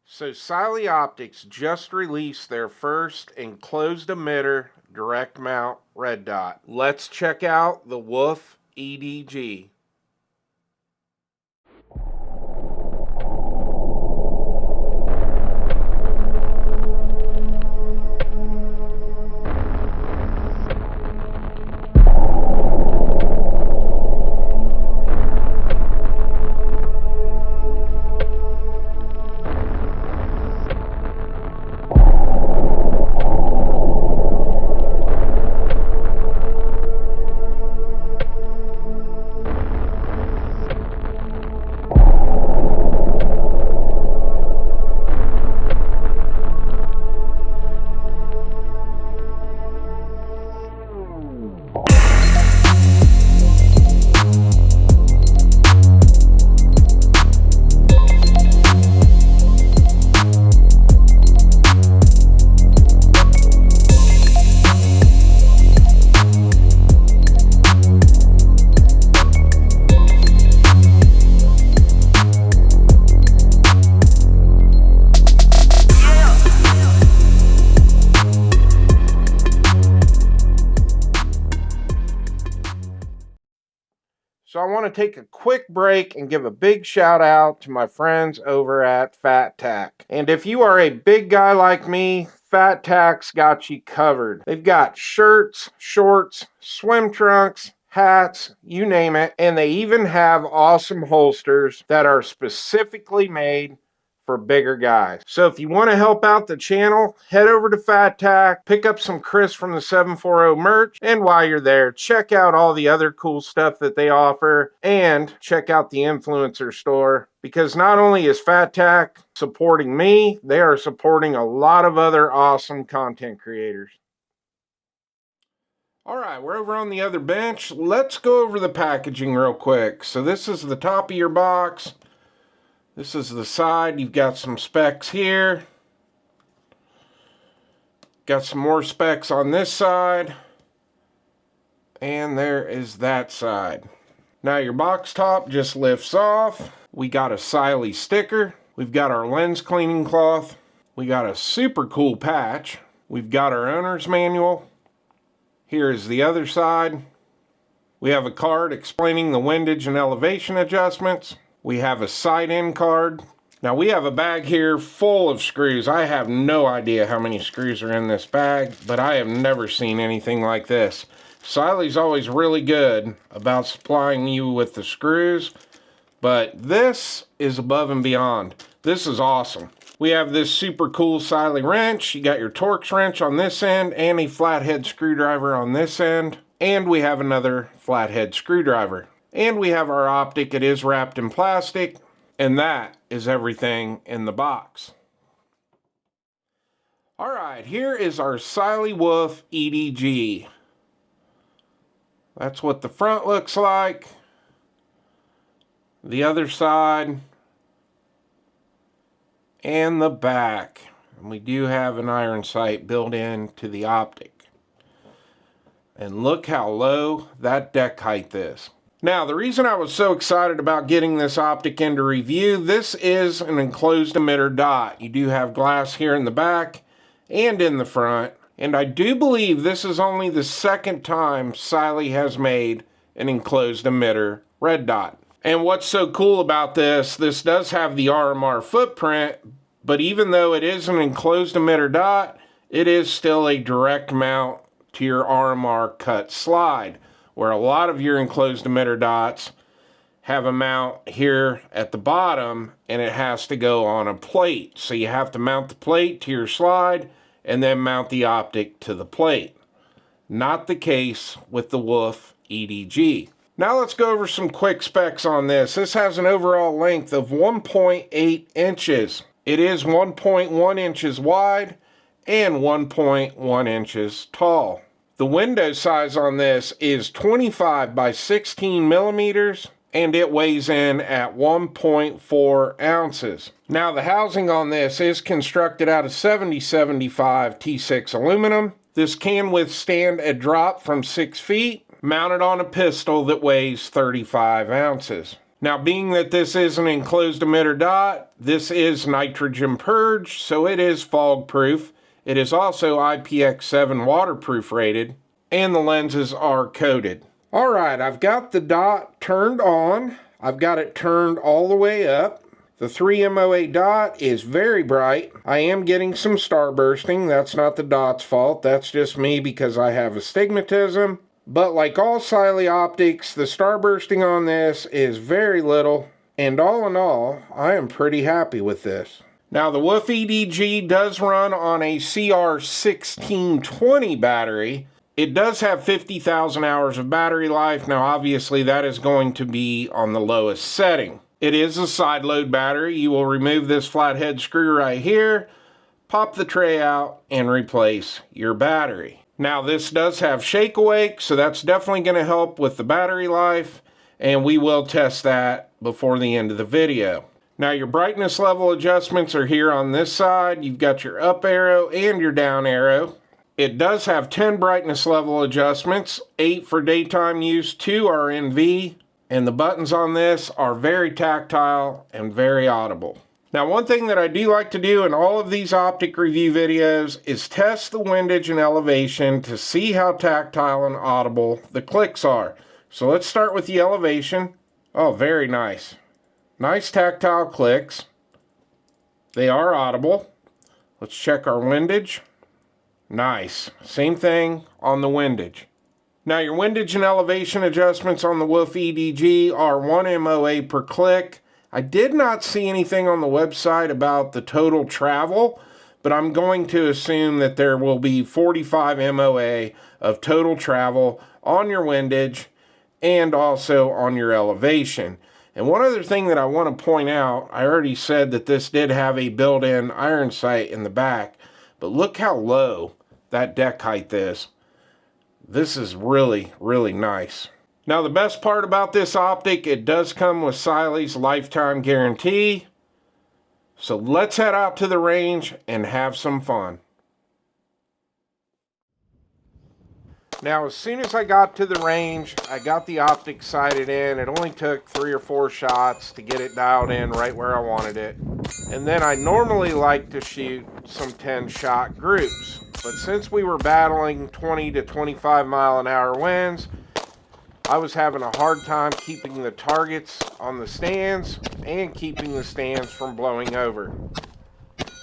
So Cyelee Optics just released their first enclosed emitter direct mount red dot. Let's check out the Wolf EDG. So I want to take a quick break and give a big shout out to my friends over at Fat Tack. And if you are a big guy like me, Fat Tack's got you covered. They've got shirts, shorts, swim trunks, hats, you name it. And they even have awesome holsters that are specifically made for bigger guys. So if you want to help out the channel, head over to Fat Tack, pick up some Chris from the 740 merch, and while you're there, check out all the other cool stuff that they offer, and check out the influencer store, because not only is Fat Tack supporting me, they are supporting a lot of other awesome content creators. All right, we're over on the other bench. Let's go over the packaging real quick. So this is the top of your box. This is the side. You've got some specs here. Got some more specs on this side. And there is that side. Now your box top just lifts off. We got a Cyelee sticker. We've got our lens cleaning cloth. We got a super cool patch. We've got our owner's manual. Here is the other side. We have a card explaining the windage and elevation adjustments. We have a side-in card. Now we have a bag here full of screws. I have no idea how many screws are in this bag, but I have never seen anything like this. Cylee's always really good about supplying you with the screws, but this is above and beyond. This is awesome. We have this super cool Cyelee wrench. You got your Torx wrench on this end and a flathead screwdriver on this end. And we have another flathead screwdriver. And we have our optic. It is wrapped in plastic. And that is everything in the box. All right, here is our Cyelee Wolf EDG. That's what the front looks like. The other side. And the back. And we do have an iron sight built into the optic. And look how low that deck height is. Now, the reason I was so excited about getting this optic into review, this is an enclosed emitter dot. You do have glass here in the back and in the front. And I do believe this is only the second time Cyelee has made an enclosed emitter red dot. And what's so cool about this does have the RMR footprint, but even though it is an enclosed emitter dot, it is still a direct mount to your RMR cut slide, where a lot of your enclosed emitter dots have a mount here at the bottom and it has to go on a plate. So you have to mount the plate to your slide and then mount the optic to the plate. Not the case with the Wolf EDG. Now let's go over some quick specs on this. This has an overall length of 1.8 inches. It is 1.1 inches wide and 1.1 inches tall. The window size on this is 25 by 16 millimeters, and it weighs in at 1.4 ounces. Now the housing on this is constructed out of 7075 T6 aluminum. This can withstand a drop from 6 feet, mounted on a pistol that weighs 35 ounces. Now, being that this is an enclosed emitter dot, this is nitrogen purge, so it is fog proof. It is also IPX7 waterproof rated, and the lenses are coated. All right, I've got the dot turned on. I've got it turned all the way up. The 3 MOA dot is very bright. I am getting some star bursting. That's not the dot's fault. That's just me because I have astigmatism. But like all Cyelee optics, the star bursting on this is very little. And all in all, I am pretty happy with this. Now the Wolf EDG does run on a CR1620 battery. It does have 50,000 hours of battery life. Now obviously that is going to be on the lowest setting. It is a side load battery. You will remove this flathead screw right here, pop the tray out, and replace your battery. Now this does have shakeaway, so that's definitely going to help with the battery life, and we will test that before the end of the video. Now your brightness level adjustments are here on this side. You've got your up arrow and your down arrow. It does have 10 brightness level adjustments, 8 for daytime use, 2 are NV. And the buttons on this are very tactile and very audible. Now, one thing that I do like to do in all of these optic review videos is test the windage and elevation to see how tactile and audible the clicks are. So let's start with the elevation. Oh, very nice. Nice tactile clicks. They are audible. Let's check our windage. Nice. Same thing on the windage. Now your windage and elevation adjustments on the Wolf EDG are 1 MOA per click. I did not see anything on the website about the total travel, but I'm going to assume that there will be 45 MOA of total travel on your windage and also on your elevation. And one other thing that I want to point out, I already said that this did have a built-in iron sight in the back, but look how low that deck height is. This is really, really nice. Now the best part about this optic, it does come with Cyelee's lifetime guarantee. So let's head out to the range and have some fun. Now as soon as I got to the range, I got the optic sighted in. It only took 3 or 4 shots to get it dialed in right where I wanted it. And then I normally like to shoot some 10-shot groups. But since we were battling 20 to 25 mile an hour winds, I was having a hard time keeping the targets on the stands and keeping the stands from blowing over.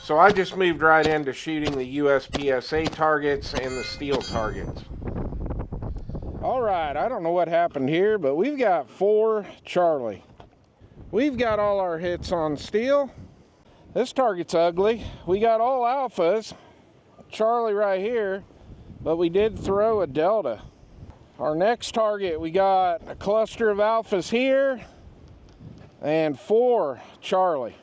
So I just moved right into shooting the USPSA targets and the steel targets. Alright, I don't know what happened here, but we've got 4 Charlie. We've got all our hits on steel. This target's ugly. We got all alphas. Charlie right here, but we did throw a delta. Our next target, we got a cluster of alphas here and 4 Charlie.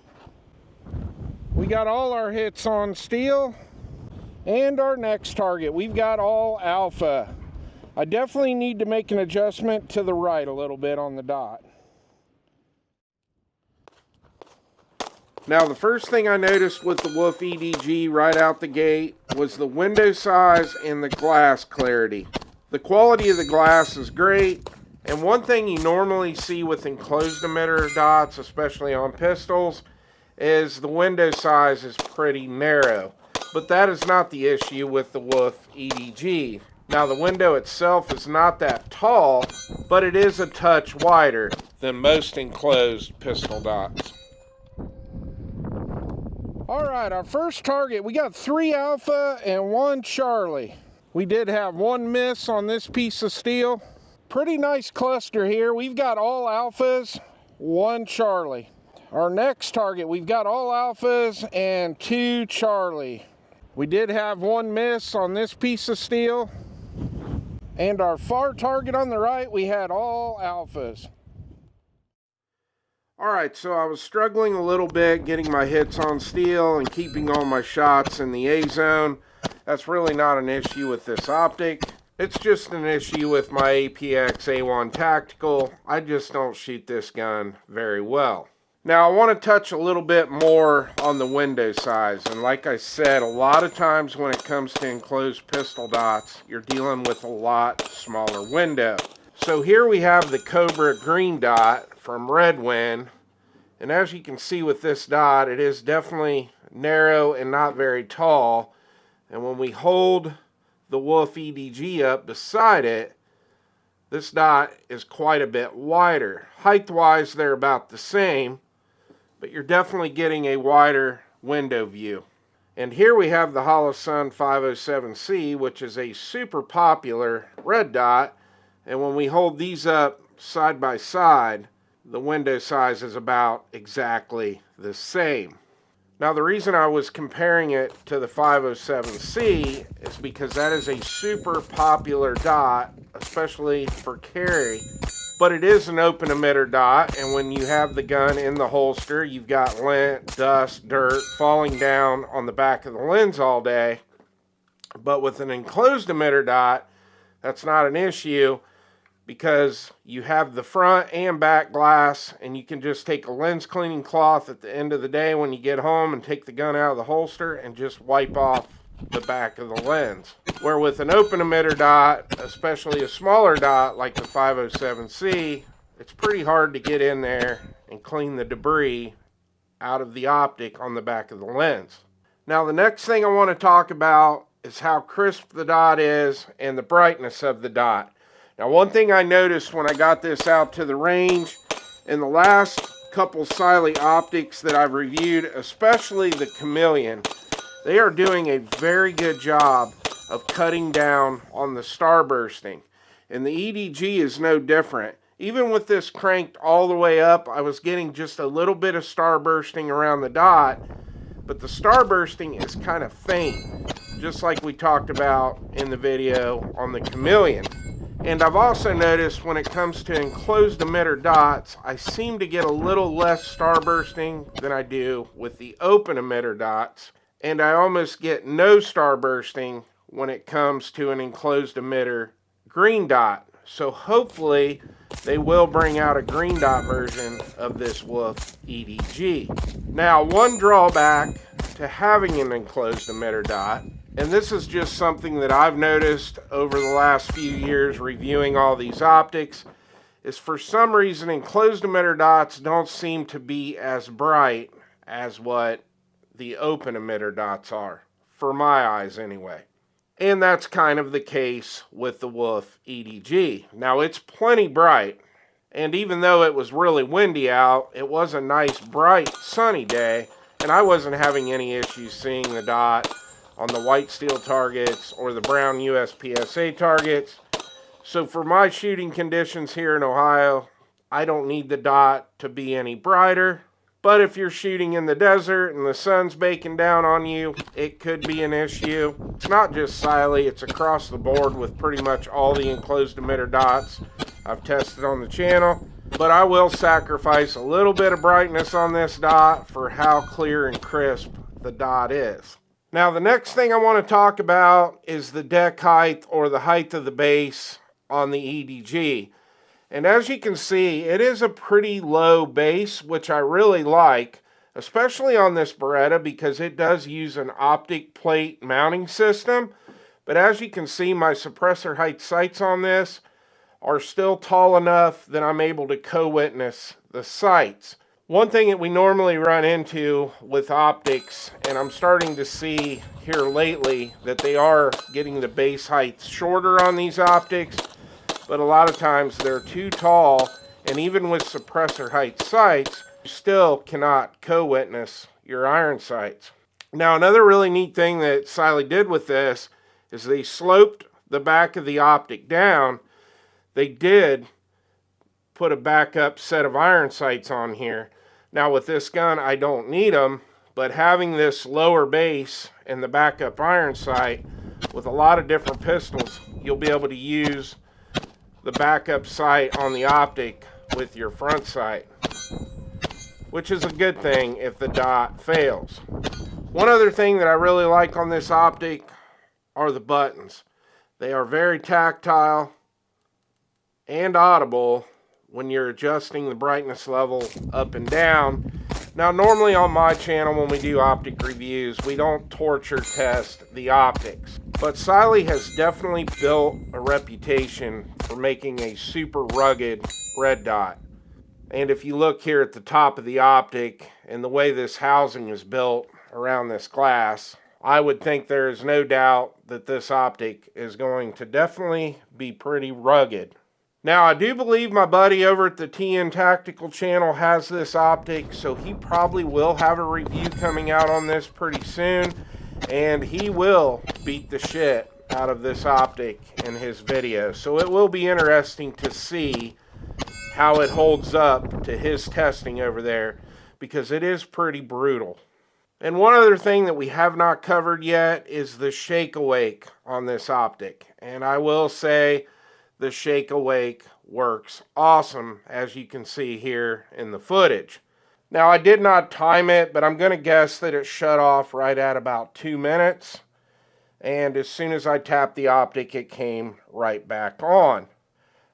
We got all our hits on steel, and our next target, we've got all alpha. I definitely need to make an adjustment to the right a little bit on the dot. Now the first thing I noticed with the Wolf EDG right out the gate was the window size and the glass clarity. The quality of the glass is great, and one thing you normally see with enclosed emitter dots, especially on pistols, is the window size is pretty narrow. But that is not the issue with the Wolf EDG. Now the window itself is not that tall, but it is a touch wider than most enclosed pistol dots. Alright, our first target, we got 3 alpha and 1 Charlie. We did have 1 miss on this piece of steel. Pretty nice cluster here. We've got all alphas, 1 Charlie. Our next target, we've got all alphas and 2 Charlie. We did have 1 miss on this piece of steel. And our far target on the right, we had all alphas. Alright, so I was struggling a little bit getting my hits on steel and keeping all my shots in the A zone. That's really not an issue with this optic. It's just an issue with my APX A1 Tactical. I just don't shoot this gun very well. Now I want to touch a little bit more on the window size, and like I said, a lot of times when it comes to enclosed pistol dots, you're dealing with a lot smaller window. So here we have the Cobra green dot from Redwind. And as you can see with this dot, it is definitely narrow and not very tall. And when we hold the Wolf EDG up beside it, this dot is quite a bit wider. Height-wise, they're about the same, but you're definitely getting a wider window view. And here we have the Holosun 507C, which is a super popular red dot. And when we hold these up side by side, the window size is about exactly the same. Now, the reason I was comparing it to the 507C is because that is a super popular dot, especially for carry. But it is an open emitter dot, and when you have the gun in the holster, you've got lint, dust, dirt falling down on the back of the lens all day. But with an enclosed emitter dot, that's not an issue, because you have the front and back glass, and you can just take a lens cleaning cloth at the end of the day when you get home and take the gun out of the holster and just wipe off the back of the lens. Where with an open emitter dot, especially a smaller dot like the 507C, it's pretty hard to get in there and clean the debris out of the optic on the back of the lens. Now, the next thing I want to talk about is how crisp the dot is and the brightness of the dot. Now, one thing I noticed when I got this out to the range, in the last couple Cyelee optics that I've reviewed, especially the Chameleon, they are doing a very good job of cutting down on the starbursting. And the EDG is no different. Even with this cranked all the way up, I was getting just a little bit of starbursting around the dot, but the starbursting is kind of faint, just like we talked about in the video on the Chameleon. And I've also noticed when it comes to enclosed emitter dots, I seem to get a little less starbursting than I do with the open emitter dots. And I almost get no starbursting when it comes to an enclosed emitter green dot. So hopefully they will bring out a green dot version of this Wolf EDG. Now, one drawback to having an enclosed emitter dot, and this is just something that I've noticed over the last few years reviewing all these optics, is for some reason enclosed emitter dots don't seem to be as bright as what the open emitter dots are, for my eyes anyway. And that's kind of the case with the Wolf EDG. Now, it's plenty bright, and even though it was really windy out, it was a nice bright sunny day, and I wasn't having any issues seeing the dot on the white steel targets or the brown USPSA targets. So for my shooting conditions here in Ohio, I don't need the dot to be any brighter. But if you're shooting in the desert and the sun's baking down on you, it could be an issue. It's not just Cyelee, it's across the board with pretty much all the enclosed emitter dots I've tested on the channel. But I will sacrifice a little bit of brightness on this dot for how clear and crisp the dot is. Now, the next thing I want to talk about is the deck height, or the height of the base on the EDG. And as you can see, it is a pretty low base, which I really like, especially on this Beretta because it does use an optic plate mounting system. But as you can see, my suppressor height sights on this are still tall enough that I'm able to co-witness the sights. One thing that we normally run into with optics, and I'm starting to see here lately, that they are getting the base heights shorter on these optics, but a lot of times they're too tall, and even with suppressor height sights, you still cannot co-witness your iron sights. Now, another really neat thing that Cyelee did with this is they sloped the back of the optic down. They did put a backup set of iron sights on here. Now, with this gun, I don't need them, but having this lower base and the backup iron sight with a lot of different pistols, you'll be able to use the backup sight on the optic with your front sight, which is a good thing if the dot fails. One other thing that I really like on this optic are the buttons. They are very tactile and audible when you're adjusting the brightness level up and down. Now, normally on my channel when we do optic reviews, we don't torture test the optics. But Cyelee has definitely built a reputation for making a super rugged red dot. And if you look here at the top of the optic and the way this housing is built around this glass, I would think there is no doubt that this optic is going to definitely be pretty rugged. Now, I do believe my buddy over at the TN Tactical channel has this optic, so he probably will have a review coming out on this pretty soon, and he will beat the shit out of this optic in his video. So it will be interesting to see how it holds up to his testing over there, because it is pretty brutal. And one other thing that we have not covered yet is the shake awake on this optic. And I will say the shake awake works awesome, as you can see here in the footage. Now, I did not time it, but I'm going to guess that it shut off right at about 2 minutes. And as soon as I tapped the optic, it came right back on.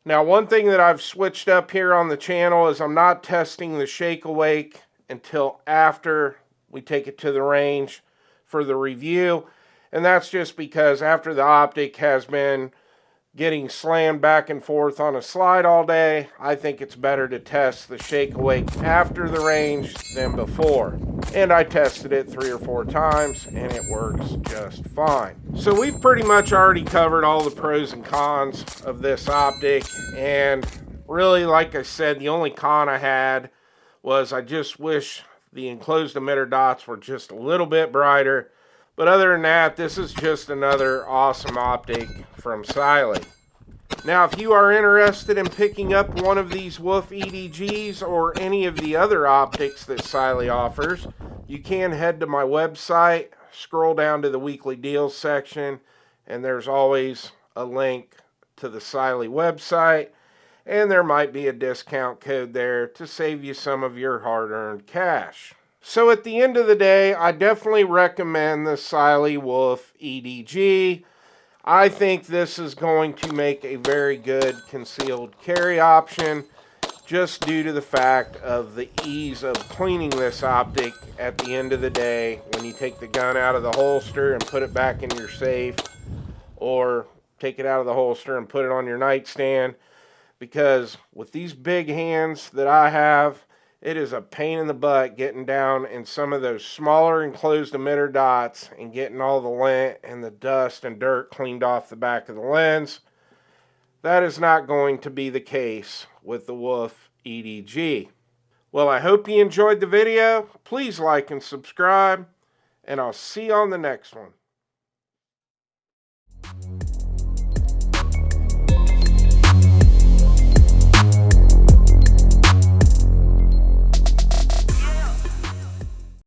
Now, one thing that I've switched up here on the channel is I'm not testing the shake awake until after we take it to the range for the review. And that's just because after the optic has been getting slammed back and forth on a slide all day, I think it's better to test the shake awake after the range than before. And I tested it 3 or 4 times and it works just fine. So we've pretty much already covered all the pros and cons of this optic, and really, like I said, the only con I had was I just wish the enclosed emitter dots were just a little bit brighter. But other than that, this is just another awesome optic from Cyelee. Now, if you are interested in picking up one of these Wolf EDGs or any of the other optics that Cyelee offers, you can head to my website, scroll down to the weekly deals section, and there's always a link to the Cyelee website, and there might be a discount code there to save you some of your hard-earned cash. So at the end of the day, I definitely recommend the Cyelee Wolf EDG. I think this is going to make a very good concealed carry option, just due to the fact of the ease of cleaning this optic at the end of the day when you take the gun out of the holster and put it back in your safe, or take it out of the holster and put it on your nightstand. Because with these big hands that I have, it is a pain in the butt getting down in some of those smaller enclosed emitter dots and getting all the lint and the dust and dirt cleaned off the back of the lens. That is not going to be the case with the Wolf EDG. Well, I hope you enjoyed the video. Please like and subscribe, and I'll see you on the next one.